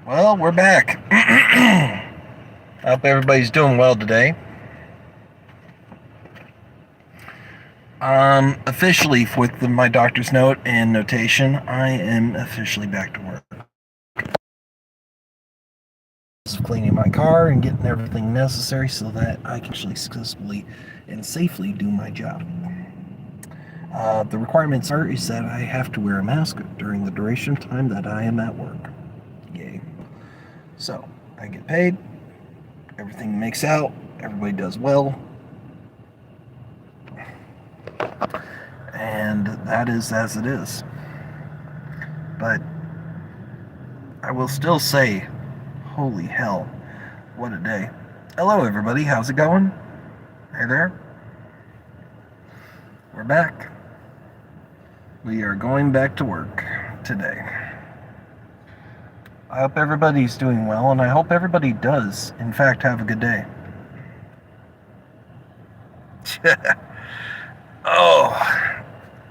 Well, we're back. I hope everybody's doing well today. Officially, with my doctor's note and notation, I am officially back to work. Cleaning my car and getting everything necessary so that I can actually successfully and safely do my job. The requirements is that I have to wear a mask during the duration of time that I am at work. Yay. So, I get paid, everything makes out, everybody does well, and that is as it is. But I will still say, holy hell, what a day. Hello, everybody, how's it going? Hey there. We're back. We are going back to work today. I hope everybody's doing well, and I hope everybody does, in fact, have a good day. Oh,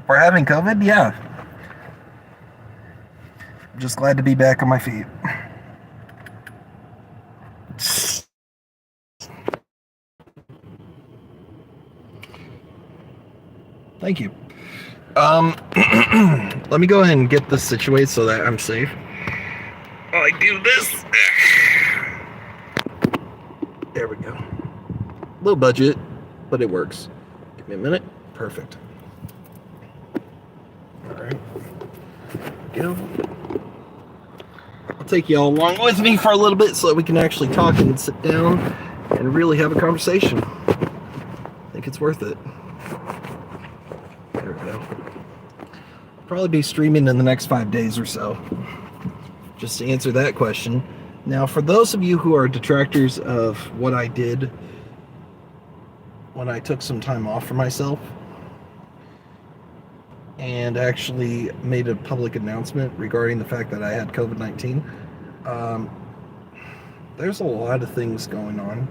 we're having COVID? Yeah. I'm just glad to be back on my feet. Thank you. Let me go ahead and get this situated so that I'm safe. Oh, I do this. There we go. Low budget, but it works. Give me a minute. Perfect. All right. Go. I'll take you all along with me for a little bit so that we can actually talk and sit down and really have a conversation. I think it's worth it. There we go. Probably be streaming in the next 5 days or so. Just to answer that question. Now, for those of you who are detractors of what I did when I took some time off for myself and actually made a public announcement regarding the fact that I had COVID-19, there's a lot of things going on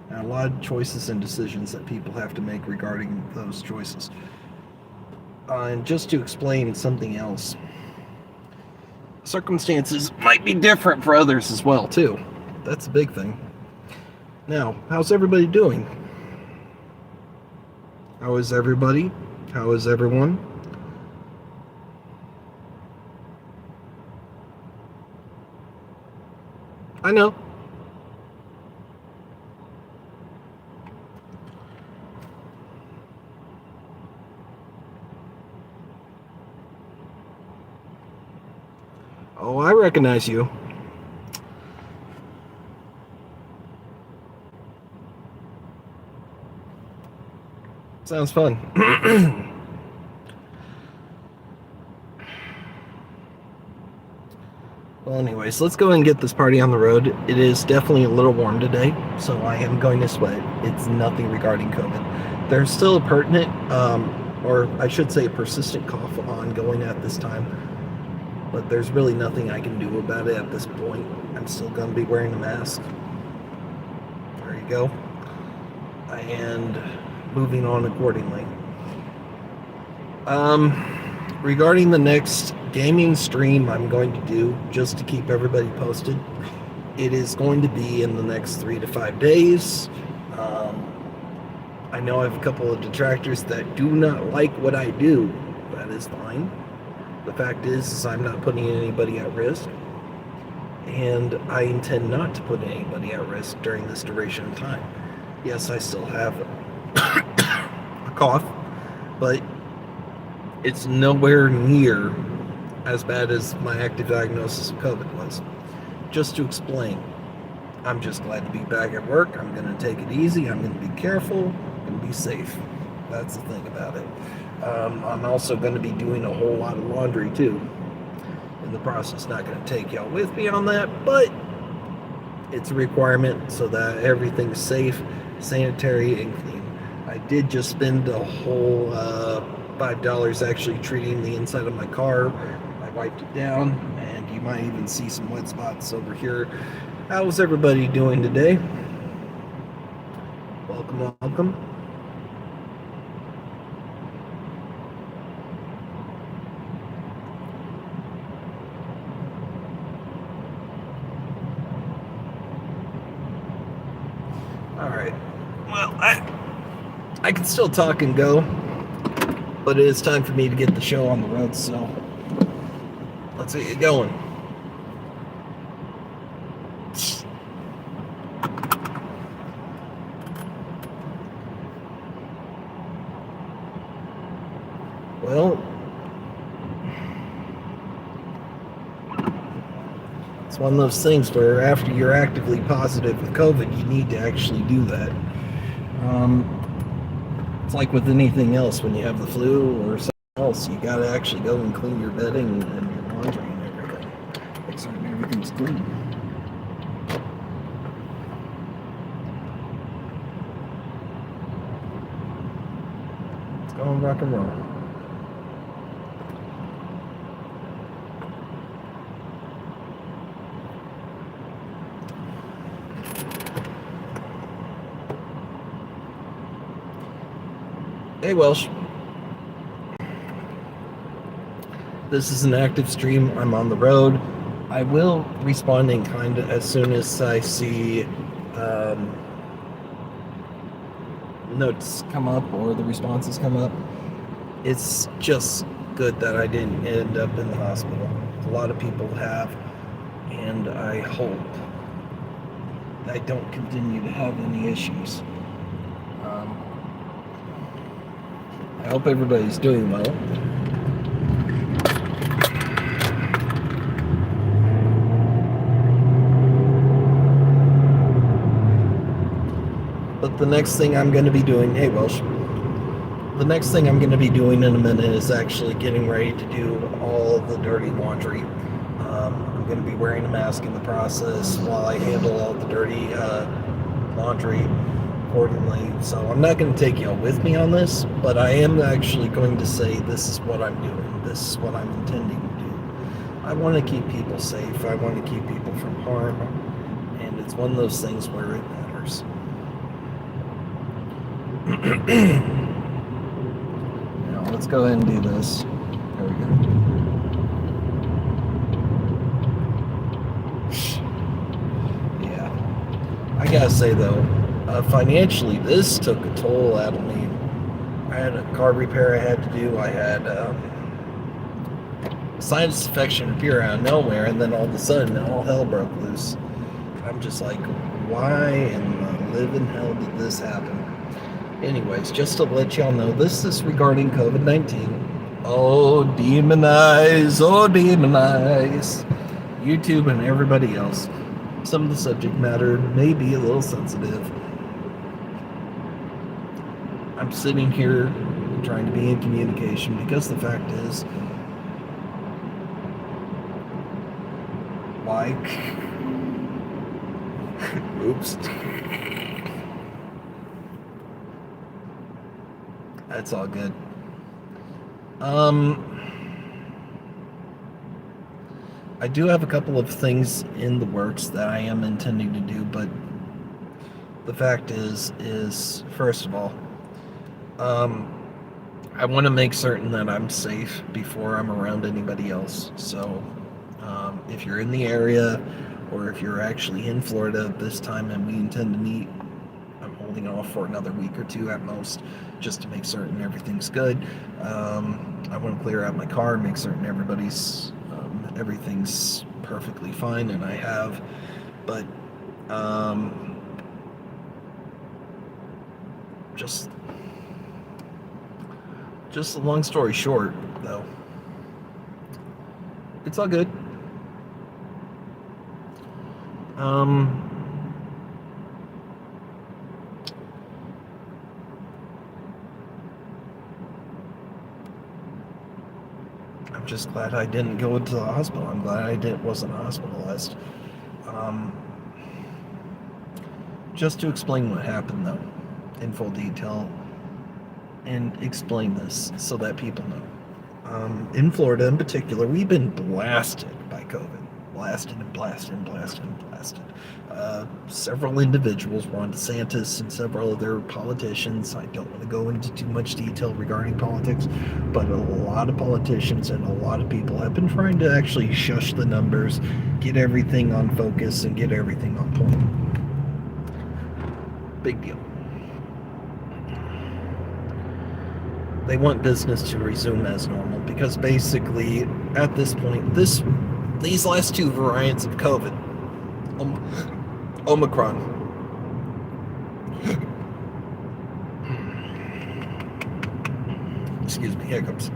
and a lot of choices and decisions that people have to make regarding those choices. And just to explain something else, circumstances might be different for others as well, too. That's a big thing. Now, how's everybody doing? How is everybody? How is everyone? I know. Oh, I recognize you. Sounds fun. Well, anyways, let's go ahead and get this party on the road. It is definitely a little warm today, so I am going to sweat. It's nothing regarding COVID. There's still a pertinent, or I should say a persistent cough ongoing at this time, but there's really nothing I can do about it at this point. I'm still going to be wearing a mask. There you go. And moving on accordingly. Regarding the next gaming stream I'm going to do, just to keep everybody posted, it is going to be in the next 3 to 5 days. I know I have a couple of detractors that do not like what I do. That is fine. The fact is I'm not putting anybody at risk, and I intend not to put anybody at risk during this duration of time. Yes, I still have a cough, but it's nowhere near as bad as my active diagnosis of COVID was. Just to explain, I'm just glad to be back at work. I'm going to take it easy. I'm going to be careful. I'm going to be safe. That's the thing about it. I'm also going to be doing a whole lot of laundry too in the process. Not going to take y'all with me on that, but it's a requirement so that everything's safe, sanitary, and clean. I did just spend a whole $5 actually treating the inside of my car. I wiped it down, and you might even see some wet spots over here. How's everybody doing today? Welcome, welcome. Alright. Well, I can still talk and go, but it is time for me to get the show on the road, so let's get it going. Well, it's one of those things where after you're actively positive with COVID, you need to actually do that. It's like with anything else, when you have the flu or something else, you gotta actually go and clean your bedding and your laundry and everything. Make certain everything's clean. Let's go and rock and roll. Hey Welsh, this is an active stream. I'm on the road. I will respond in kind of as soon as I see notes come up or the responses come up. It's just good that I didn't end up in the hospital. A lot of people have, and I hope I don't continue to have any issues. I hope everybody's doing well. But the next thing I'm going to be doing, hey Welsh, the next thing I'm going to be doing in a minute is actually getting ready to do all the dirty laundry. I'm going to be wearing a mask in the process while I handle all the dirty laundry accordingly. So I'm not going to take y'all with me on this, but I am actually going to say this is what I'm doing. This is what I'm intending to do. I want to keep people safe. I want to keep people from harm. And it's one of those things where it matters. Now let's go ahead and do this. There we go. Yeah. I gotta say though, financially, this took a toll out of me. I had a car repair I had to do. I had sinus infection appear out of nowhere, and then all of a sudden, all hell broke loose. I'm just like, why in the living hell did this happen? Anyways, just to let y'all know, this is regarding COVID-19. Oh, demonize, YouTube and everybody else. Some of the subject matter may be a little sensitive. I'm sitting here trying to be in communication because the fact is, oops. That's all good. I do have a couple of things in the works that I am intending to do, but the fact is first of all, I want to make certain that I'm safe before I'm around anybody else. So if you're in the area or if you're actually in Florida this time and we intend to meet, I'm holding off for another week or two at most, just to make certain everything's good. I want to clear out my car, make certain everything's perfectly fine, and I have. But just a long story short, though, it's all good. I'm just glad I didn't go into the hospital. I'm glad I wasn't hospitalized. Just to explain what happened, though, in full detail, and explain this so that people know. In Florida in particular, we've been blasted by COVID. Blasted. Several individuals, Ron DeSantis and several other politicians, I don't want to go into too much detail regarding politics, but a lot of politicians and a lot of people have been trying to actually shush the numbers, get everything on focus, and get everything on point. Big deal. They want business to resume as normal because basically, at this point, these last two variants of COVID, Omicron, excuse me, hiccups.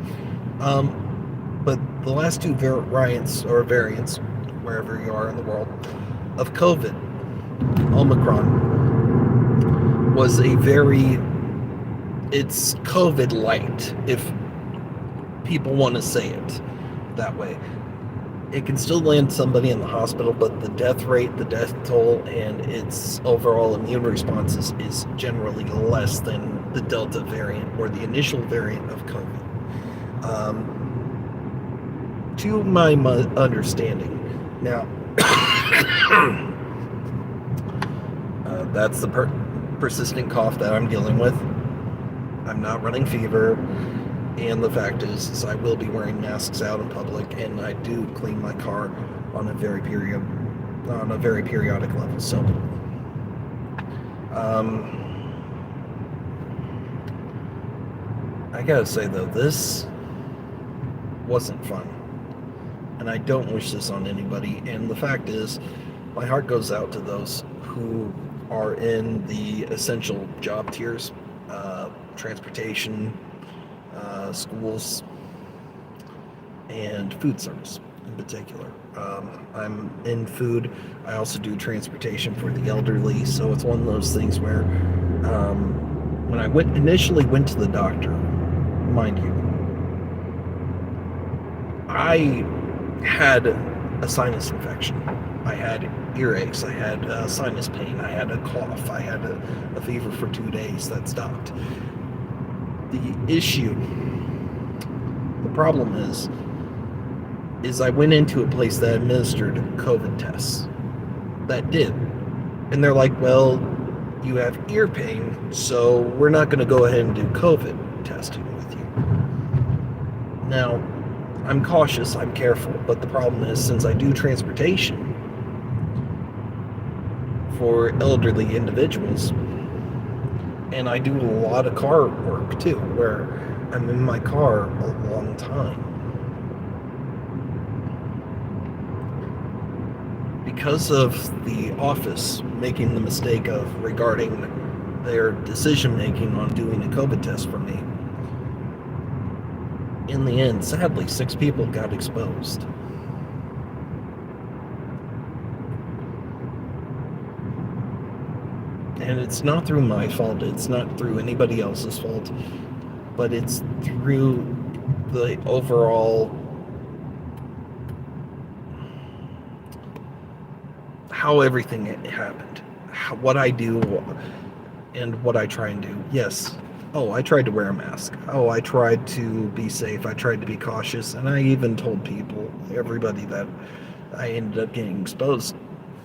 But the last two variants, wherever you are in the world, of COVID, Omicron, was it's COVID light, if people want to say it that way. It can still land somebody in the hospital, but the death rate, the death toll, and its overall immune responses is generally less than the Delta variant or the initial variant of COVID. To my understanding. Now, that's the persistent cough that I'm dealing with. I'm not running fever, and the fact is I will be wearing masks out in public, and I do clean my car on a very periodic level. So, I gotta say though, this wasn't fun, and I don't wish this on anybody. And the fact is, my heart goes out to those who are in the essential job tiers, transportation, schools, and food service in particular. I'm in food. I also do transportation for the elderly, so it's one of those things where when I initially went to the doctor, mind you, I had a sinus infection. I had earaches. I had sinus pain. I had a cough. I had a fever for 2 days that stopped. The problem is I went into a place that administered COVID tests. That did. And they're like, well, you have ear pain, so we're not going to go ahead and do COVID testing with you. Now, I'm cautious, I'm careful, but the problem is, since I do transportation for elderly individuals, and I do a lot of car work too, where I'm in my car a long time. Because of the office making the mistake of regarding their decision making on doing a COVID test for me, in the end, sadly, 6 people got exposed. And it's not through my fault, it's not through anybody else's fault, but it's through the overall how everything happened, what I do and what I try and do. Yes, I tried to wear a mask. I tried to be safe. I tried to be cautious, and I even told everybody that I ended up getting exposed,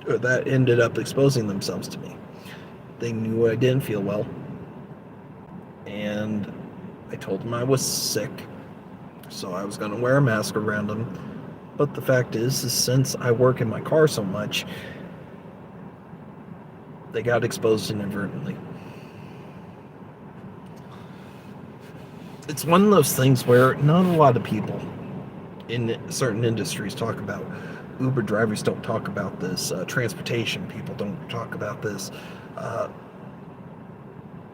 or that ended up exposing themselves to me. They knew I didn't feel well, and I told them I was sick, so I was going to wear a mask around them. But the fact is since I work in my car so much, they got exposed inadvertently. It's one of those things where not a lot of people in certain industries talk about. Uber drivers don't talk about this. Transportation people don't talk about this.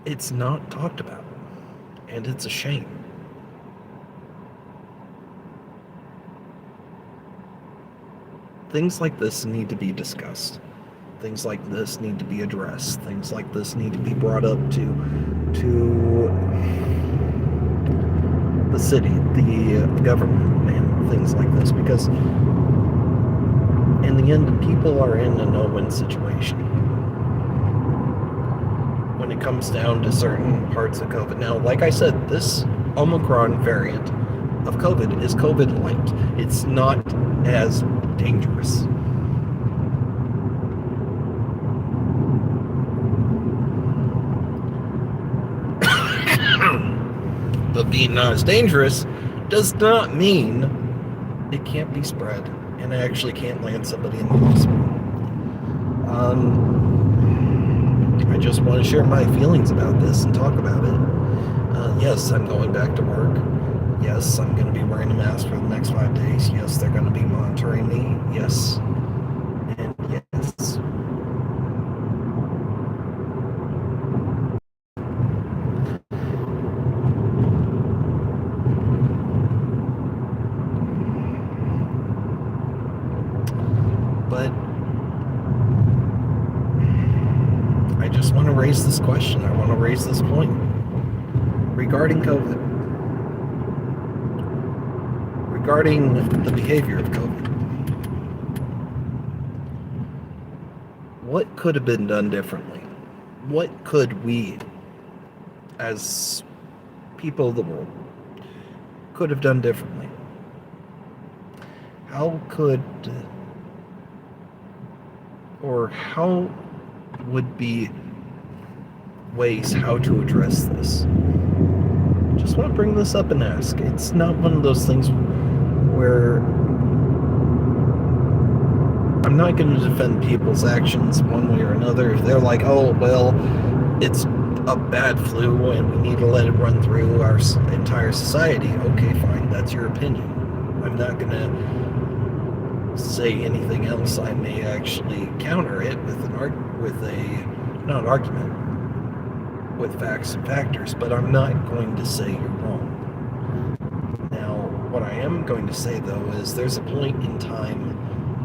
It's not talked about, and it's a shame. Things like this need to be discussed. Things like this need to be addressed. Things like this need to be brought up to the city, the government, and things like this, because in the end, people are in a no-win situation when it comes down to certain parts of COVID. Now, like I said, this Omicron variant of COVID is COVID light. It's not as dangerous. But being not as dangerous does not mean it can't be spread and actually can't land somebody in the hospital. I just want to share my feelings about this and talk about it. Yes, I'm going back to work. Yes, I'm going to be wearing a mask for the next 5 days. Yes, they're going to be monitoring me. Yes, and yes. But I just want to raise this question. I want to raise this point regarding COVID, regarding the behavior of COVID. What could have been done differently? What could we, as people of the world, could have done differently? How would be ways how to address this? Just want to bring this up and ask. It's not one of those things where I'm not going to defend people's actions one way or another. If they're like, oh, well, it's a bad flu and we need to let it run through our entire society, okay, fine, that's your opinion. I'm not going to say anything else. I may actually counter it with not an argument, with facts and factors, but I'm not going to say you're wrong. Now, what I am going to say, though, is there's a point in time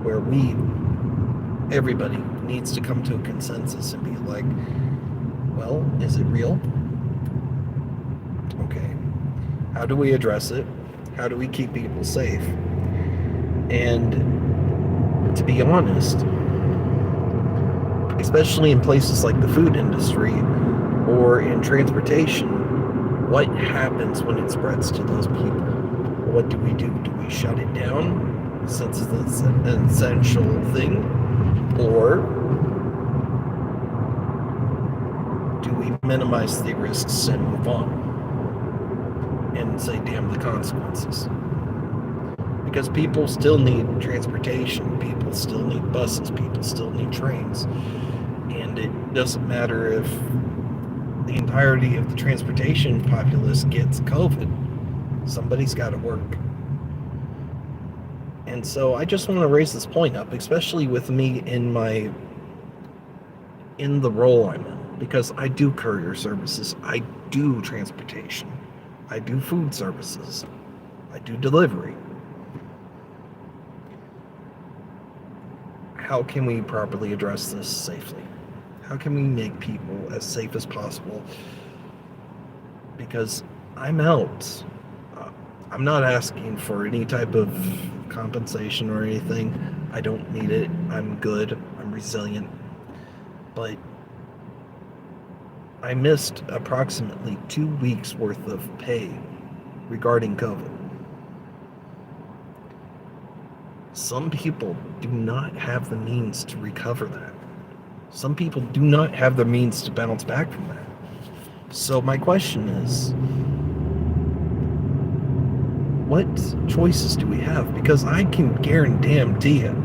where everybody needs to come to a consensus and be like, well, is it real? Okay. How do we address it? How do we keep people safe? And to be honest, especially in places like the food industry or in transportation, what happens when it spreads to those people? What do? Do we shut it down since it's an essential thing? Or do we minimize the risks and move on and say, damn the consequences? Because people still need transportation, people still need buses, people still need trains. And it doesn't matter if the entirety of the transportation populace gets COVID. Somebody's got to work. And so I just want to raise this point up, especially with me in the role I'm in, because I do courier services, I do transportation, I do food services, I do delivery. How can we properly address this safely? How can we make people as safe as possible? Because I'm out. I'm not asking for any type of compensation or anything. I don't need it. I'm good. I'm resilient. But I missed approximately 2 weeks worth of pay regarding COVID. Some people do not have the means to recover that. Some people do not have the means to bounce back from that. So my question is, what choices do we have? Because I can guarantee it,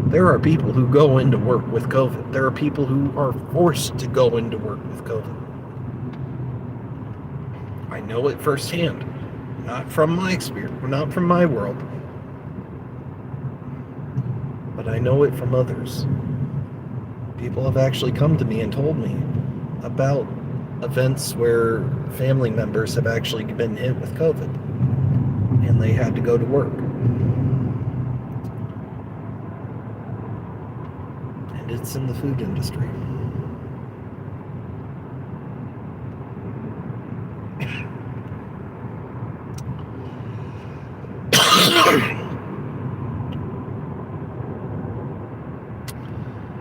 there are people who go into work with COVID. There are people who are forced to go into work with COVID. I know it firsthand, not from my experience, not from my world, but I know it from others. People have actually come to me and told me about events where family members have actually been hit with COVID and they had to go to work. And it's in the food industry.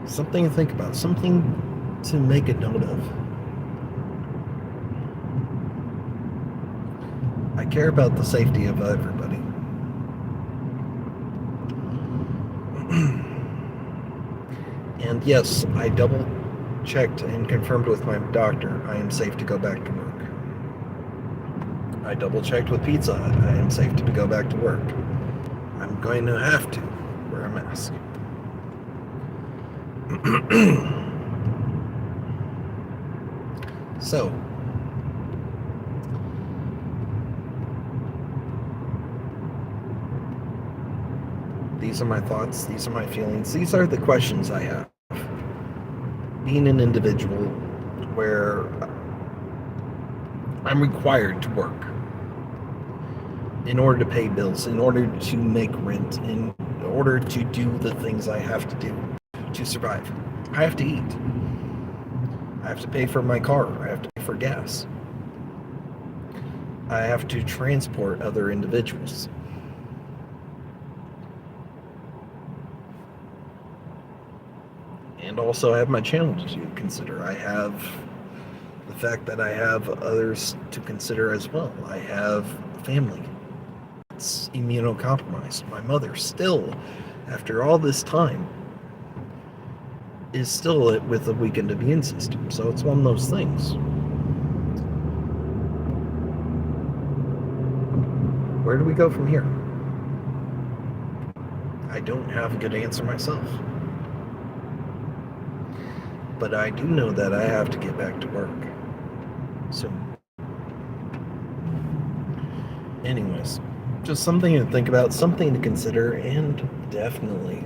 Something to think about, something to make a note of. I care about the safety of everybody. And yes, I double checked and confirmed with my doctor I am safe to go back to work. I double checked with Pizza Hut. I am safe to go back to work. I'm going to have to wear a mask. So, these are my thoughts, these are my feelings, these are the questions I have. Being an individual where I'm required to work in order to pay bills, in order to make rent, in order to do the things I have to do to survive. I have to eat. I have to pay for my car. I have to pay for gas. I have to transport other individuals. And also I have my channel to consider. I have the fact that I have others to consider as well. I have family. It's immunocompromised. My mother still, after all this time, is still with a weakened immune system. So it's one of those things. Where do we go from here? I don't have a good answer myself. But I do know that I have to get back to work soon. Anyways, just something to think about, something to consider, and definitely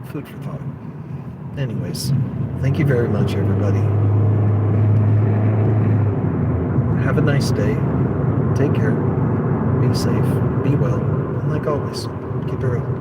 food for thought. Anyways, thank you very much, everybody. Have a nice day. Take care. Be safe. Be well. And like always, keep it real.